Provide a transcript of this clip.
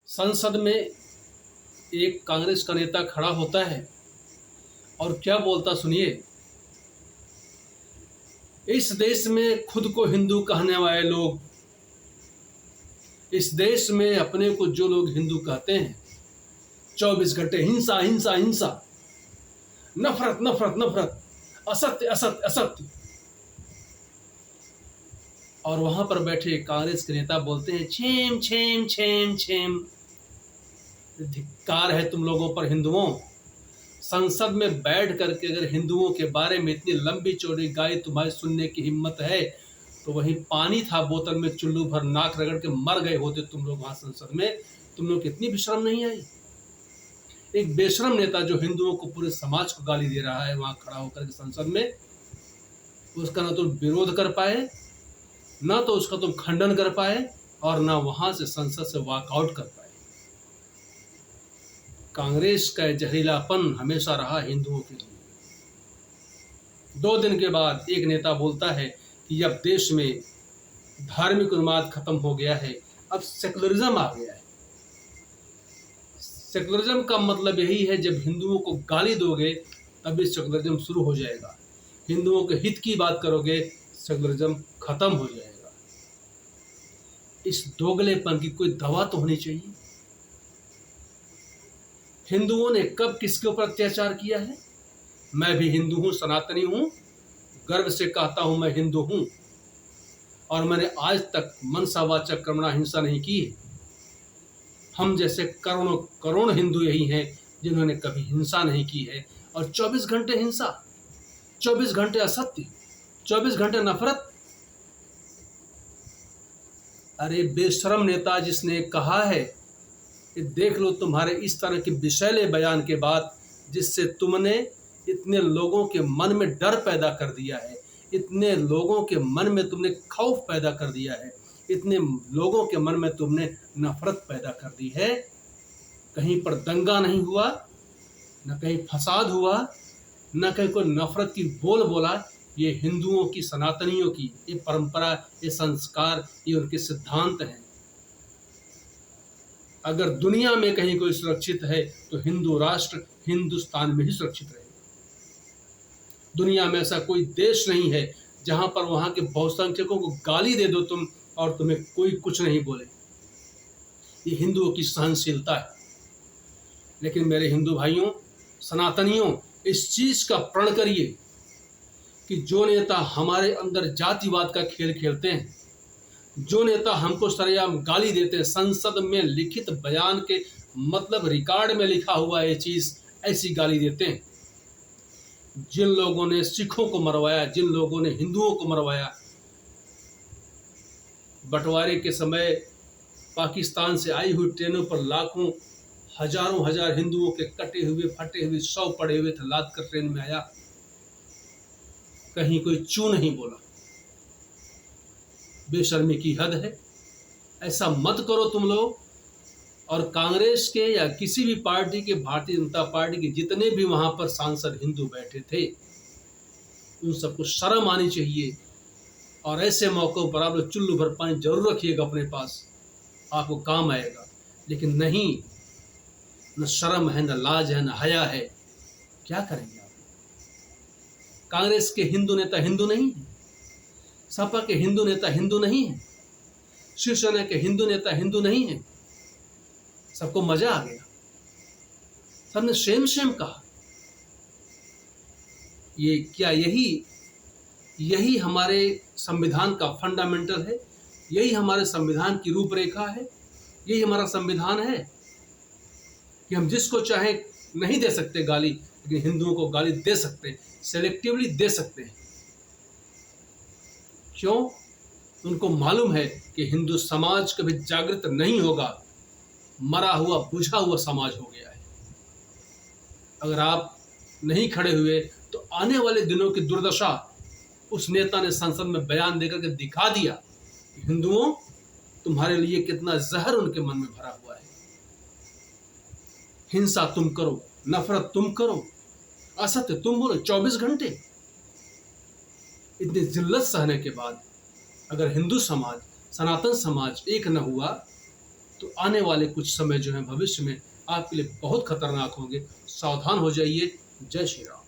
संसद में एक कांग्रेस का नेता खड़ा होता है और क्या बोलता सुनिए। इस देश में खुद को हिंदू कहने वाले लोग, इस देश में अपने को जो लोग हिंदू कहते हैं, 24 घंटे हिंसा हिंसा हिंसा, नफरत नफरत नफरत, असत्य असत्य असत्य। और वहां पर बैठे कांग्रेस के नेता बोलते हैं छेम छेम छेम छेम। धिक्कार है तुम लोगों पर हिंदुओं। संसद में बैठ करके अगर हिंदुओं के बारे में इतनी लंबी चौड़ी गाली तुम्हारी सुनने की हिम्मत है तो वहीं पानी था बोतल में, चुल्लू भर नाक रगड़ के मर गए होते तुम लोग वहां संसद में। तुम लोग कितनी भी शर्म नहीं आई। एक बेशरम नेता जो हिंदुओं को, पूरे समाज को गाली दे रहा है वहां खड़ा होकर के संसद में, उसका ना तुम विरोध कर पाए, ना तो उसका तुम खंडन कर पाए, और ना वहां से संसद से वॉकआउट कर पाए। कांग्रेस का जहरीलापन हमेशा रहा हिंदुओं के लिए। 2 दिन के बाद एक नेता बोलता है कि अब देश में धार्मिक उन्माद खत्म हो गया है, अब सेकुलरिज्म आ गया है। सेकुलरिज्म का मतलब यही है, जब हिंदुओं को गाली दोगे तभी सेकुलरिज्म शुरू हो जाएगा। हिंदुओं के हित की बात करोगे, सेकुलरिज्म खत्म हो जाएगा। इस दोगलेपन की कोई दवा तो होनी चाहिए। हिंदुओं ने कब किसके ऊपर अत्याचार किया है? मैं भी हिंदू हूं, सनातनी हूं, गर्व से कहता हूं मैं हिंदू हूं, और मैंने आज तक मनसावाचक कर्मणा हिंसा नहीं की है। हम जैसे करोड़ों करोड़ हिंदू यही हैं जिन्होंने कभी हिंसा नहीं की है। और 24 घंटे हिंसा, 24 घंटे असत्य, 24 घंटे नफरत। अरे बेशरम नेता जिसने कहा है कि देख लो तुम्हारे इस तरह के विषैले बयान के बाद, जिससे तुमने इतने लोगों के मन में डर पैदा कर दिया है, इतने लोगों के मन में तुमने खौफ पैदा कर दिया है, इतने लोगों के मन में तुमने नफरत पैदा कर दी है। कहीं पर दंगा नहीं हुआ, न कहीं फसाद हुआ, न कहीं कोई नफरत की बोल बोला। ये हिंदुओं की, सनातनियों की ये परंपरा, ये संस्कार, ये उनके सिद्धांत हैं। अगर दुनिया में कहीं कोई सुरक्षित है तो हिंदू राष्ट्र हिंदुस्तान में ही सुरक्षित रहेगा। दुनिया में ऐसा कोई देश नहीं है जहां पर वहां के बहुसंख्यकों को गाली दे दो तुम और तुम्हें कोई कुछ नहीं बोले। ये हिंदुओं की सहनशीलता है। लेकिन मेरे हिंदू भाइयों, सनातनियों, इस चीज का प्रण करिए कि जो नेता हमारे अंदर जातिवाद का खेल खेलते हैं, जो नेता हमको सरेआम गाली देते हैं, संसद में लिखित बयान के मतलब रिकॉर्ड में लिखा हुआ ये चीज, ऐसी गाली देते हैं, जिन लोगों ने सिखों को मरवाया, जिन लोगों ने हिंदुओं को मरवाया, बंटवारे के समय पाकिस्तान से आई हुई ट्रेनों पर लाखों हजारों हजार हिंदुओं के कटे हुए, फटे हुए, शव पड़े हुए थे, लाद कर ट्रेन में आया, कहीं कोई चू नहीं बोला। बेशर्मी की हद है। ऐसा मत करो तुम लोग। और कांग्रेस के या किसी भी पार्टी के, भारतीय जनता पार्टी के जितने भी वहां पर सांसद हिंदू बैठे थे, उन सबको शर्म आनी चाहिए। और ऐसे मौकों पर आप लोग चुल्लू भर पानी जरूर रखिएगा अपने पास, आपको काम आएगा। लेकिन नहीं, न शर्म है, न लाज है, न हया है। क्या करेंगे आप? कांग्रेस के हिंदू नेता हिंदू नहीं है, सपा के हिंदू नेता हिंदू नहीं है, शिवसेना के हिंदू नेता हिंदू नहीं है। सबको मजा आ गया, सबने सेम सेम कहा। ये क्या यही हमारे संविधान का फंडामेंटल है? यही हमारे संविधान की रूपरेखा है? यही हमारा संविधान है कि हम जिसको चाहे नहीं दे सकते गाली, लेकिन हिंदुओं को गाली दे सकते हैं, सेलेक्टिवली दे सकते हैं। क्यों? उनको मालूम है कि हिंदू समाज कभी जागृत नहीं होगा, मरा हुआ बुझा हुआ समाज हो गया है। अगर आप नहीं खड़े हुए तो आने वाले दिनों की दुर्दशा उस नेता ने संसद में बयान देकर के दिखा दिया कि हिंदुओं, तुम्हारे लिए कितना जहर उनके मन में भरा हुआ है। हिंसा तुम करो, नफरत तुम करो, असत्य तुम बोलो 24 घंटे। इतनी जिल्लत सहने के बाद अगर हिंदू समाज, सनातन समाज एक न हुआ तो आने वाले कुछ समय जो है भविष्य में आपके लिए बहुत खतरनाक होंगे। सावधान हो जाइए। जय श्री राम।